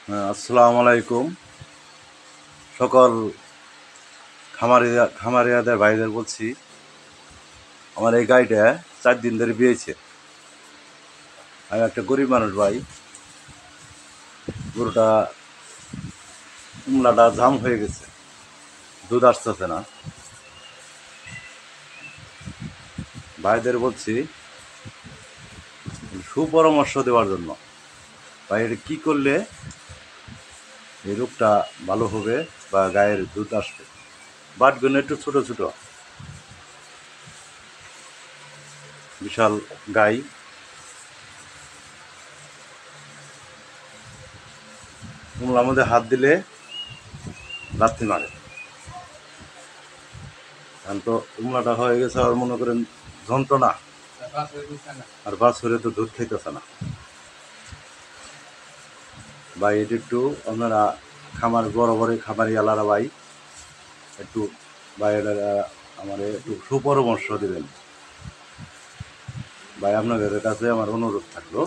হ্যাঁ, আসসালামু আলাইকুম। সকল খামারিয়াদের ভাইদের বলছি, আমার এই গাড়িটা 4 দিন ধরে বিয়েছে। আমি একটা গরিব মানুষ ভাই। গরুটা কুমড়াটা জাম হয়ে গেছে, দুধ আসতেছে না। ভাইদের বলছি সুপরামর্শ দেওয়ার জন্য, ভাই এটা কী করলে এই রোগটা ভালো হবে বা গায়ের দুধ আসবে। বাটগুলো একটু ছোটো ছোটো, বিশাল গাই। কুমড়ার মধ্যে হাত দিলে লাথি মারে। এখন তো কুমড়াটা হয়ে গেছে, আর মনে করেন যন্ত্রণা, আর বাছুরে তো দুধ খাইতেছে না। ভাই এটা একটু আপনারা বড় বড় খামারি আলারা ভাই একটু ভাই এটা আমার একটু সুপরামর্শ দেবেন ভাই। আপনাদের কাছে আমার অনুরোধ থাকলো।